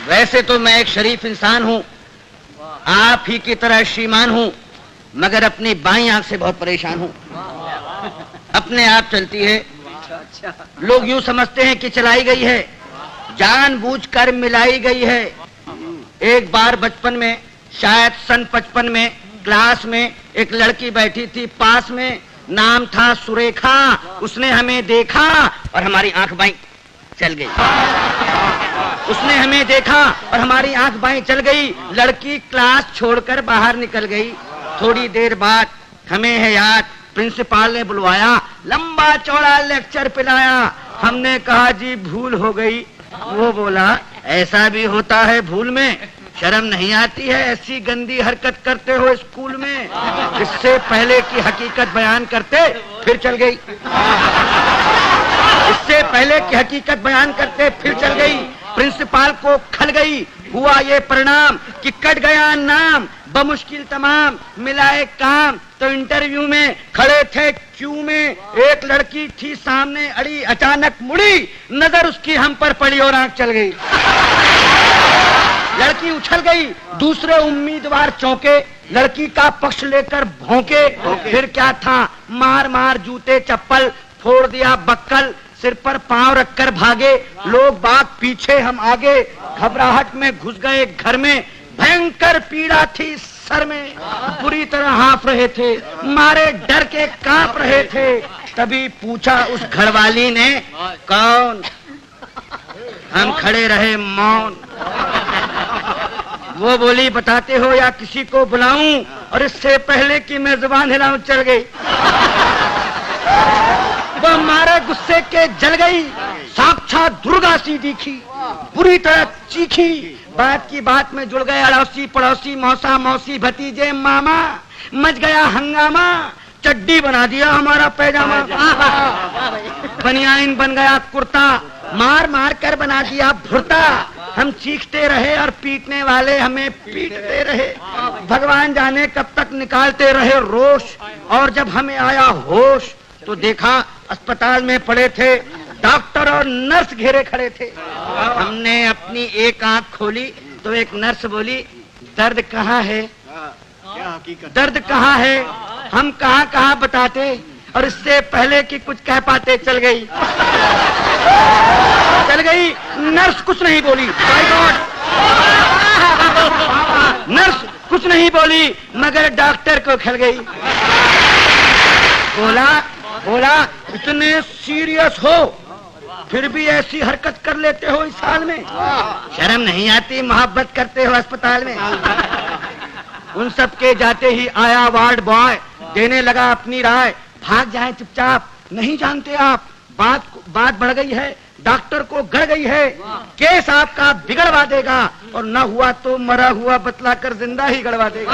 वैसे तो मैं एक शरीफ इंसान हूँ, आप ही की तरह श्रीमान हूँ, मगर अपनी बाईं आंख से बहुत परेशान हूँ। अपने आप चलती है, लोग यूं समझते हैं कि चलाई गई है, जानबूझकर मिलाई गई है। एक बार बचपन में, शायद सन 55 में, क्लास में एक लड़की बैठी थी पास में, नाम था सुरेखा। उसने हमें देखा और हमारी आंख बाईं चल गई। उसने हमें देखा और हमारी आंख बाईं चल गई। लड़की क्लास छोड़कर बाहर निकल गई। थोड़ी देर बाद हमें है याद, प्रिंसिपल ने बुलवाया, लंबा चौड़ा लेक्चर पिलाया। हमने कहा जी भूल हो गई। वो बोला ऐसा भी होता है भूल में, शर्म नहीं आती है, ऐसी गंदी हरकत करते हो स्कूल में। इससे पहले की हकीकत बयान करते फिर चल गई। इससे पहले की हकीकत बयान करते फिर चल गई। प्रिंसिपल को खल गई। हुआ ये परिणाम कि कट गया नाम, बमुश्किल तमाम मिलाए काम। तो इंटरव्यू में खड़े थे क्यू में, एक लड़की थी सामने अड़ी, अचानक मुड़ी, नजर उसकी हम पर पड़ी और आंख चल गई। लड़की उछल गई, दूसरे उम्मीदवार चौंके, लड़की का पक्ष लेकर भौंके। फिर क्या था, मार मार जूते चप्पल, फोड़ दिया बक्कल, सिर पर पांव रखकर भागे। लोग बाग पीछे, हम आगे, घबराहट में घुस गए घर में। भयंकर पीड़ा थी सर में, बुरी तरह हाँफ रहे थे, मारे डर के कांप रहे थे। तभी पूछा उस घरवाली ने, कौन? हम खड़े रहे मौन। वो बोली बताते हो या किसी को बुलाऊं? और इससे पहले कि मैं जुबान हिलाऊं चल गई। वो मारे गुस्से के जल गई, साक्षात दुर्गा सी दिखी, बुरी तरह चीखी। बात की बात में जुड़ गए अड़ोसी पड़ोसी, मौसा मौसी भतीजे मामा। मच गया हंगामा, चड्डी बना दिया हमारा पैजामा, बनियान बन गया कुर्ता, मार मार कर बना दिया भुर्ता। हम चीखते रहे और पीटने वाले हमें पीटते रहे। भगवान जाने कब तक निकालते रहे रोष। और जब हमें आया होश तो देखा अस्पताल में पड़े थे डॉक्टर और नर्स घेरे खड़े थे। हमने अपनी एक आंख खोली तो एक नर्स बोली, दर्द कहाँ है? दर्द कहाँ है? हम कहाँ कहाँ बताते, और इससे पहले कि कुछ कह पाते चल गई। चल गई। नर्स कुछ नहीं बोली, माय गॉड। नर्स कुछ नहीं बोली, मगर डॉक्टर को खल गई। बोला इतने सीरियस हो फिर भी ऐसी हरकत कर लेते हो इस हाल में, शर्म नहीं आती? मोहब्बत करते हो अस्पताल में। उन सब के जाते ही आया वार्ड बॉय, देने लगा अपनी राय, भाग जाए चुपचाप, नहीं जानते आप बात बढ़ गई है, डॉक्टर को गड़ गई है, केस आपका बिगड़वा देगा, और न हुआ तो मरा हुआ बतलाकर जिंदा ही गड़वा देगा।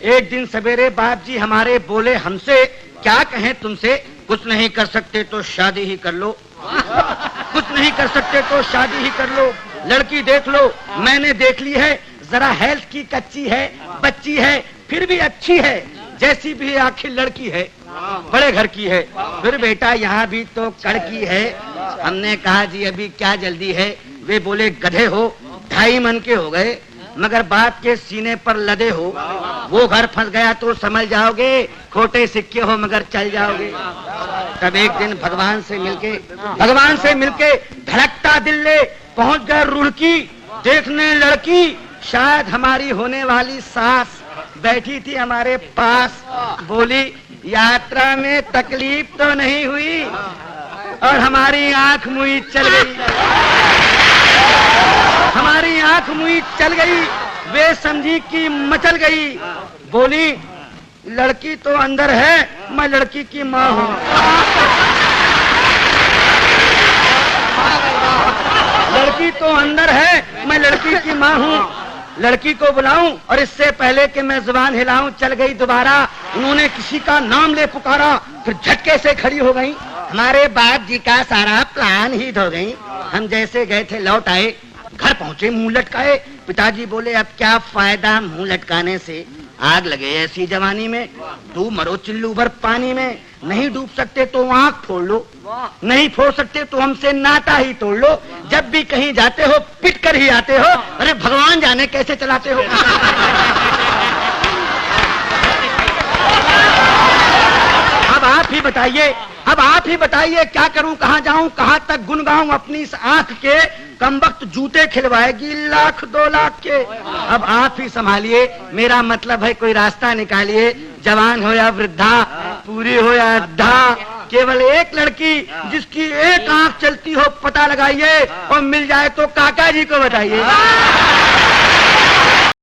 एक दिन सवेरे बाप जी हमारे बोले हमसे, क्या कहें तुमसे, कुछ नहीं कर सकते तो शादी ही कर लो, कुछ नहीं कर सकते तो शादी ही कर लो। लड़की देख लो, मैंने देख ली है, जरा हेल्थ की कच्ची है, बच्ची है, फिर भी अच्छी है, जैसी भी आखिर लड़की है, बड़े घर की है, फिर बेटा यहाँ भी तो कड़की है। हमने कहा जी अभी क्या जल्दी है? वे बोले गधे हो, 2.5 मन के हो गए, मगर बाप के सीने पर लदे हो। वो घर फंस गया तो समझ जाओगे, खोटे सिक्के हो मगर चल जाओगे। तब एक दिन भगवान से मिलके धड़कता दिल ले पहुंच गए रुड़की, देखने लड़की, शायद हमारी होने वाली सास बैठी थी हमारे पास। बोली यात्रा में तकलीफ तो नहीं हुई? और हमारी आंख मुई चल गई, हमारी आंख मुई चल गई। वे समझी कि मचल गई। बोली लड़की तो अंदर है, मैं लड़की की माँ हूँ। लड़की तो अंदर है, मैं लड़की की माँ हूँ। लड़की को बुलाऊं और इससे पहले कि मैं जुबान हिलाऊं चल गई दोबारा। उन्होंने किसी का नाम ले पुकारा, फिर झटके से खड़ी हो गई। हमारे बाप जी का सारा प्लान ही धो गई। हम जैसे गए थे लौट आए, घर पहुंचे मुंह लटकाए। पिताजी बोले अब क्या फायदा मुंह लटकाने से, आग लगे ऐसी जवानी में, तू मरो चिल्लू भर पानी में। नहीं डूब सकते तो आंख फोड़ लो, नहीं फोड़ सकते तो हमसे नाता ही तोड़ लो। जब भी कहीं जाते हो पिट कर ही आते हो, अरे भगवान जाने कैसे चलाते हो। अब आप ही बताइए, अब आप ही बताइए क्या करूं, कहां जाऊं, कहां तक गुन गाऊं अपनी इस आंख के। कमबख्त जूते खिलवाएगी लाख 2 लाख के। अब आप ही संभालिए, मेरा मतलब है कोई रास्ता निकालिए। जवान हो या वृद्धा, पूरी हो या अद्धा, केवल एक लड़की जिसकी एक आंख चलती हो पता लगाइए, और मिल जाए तो काका जी को बताइए।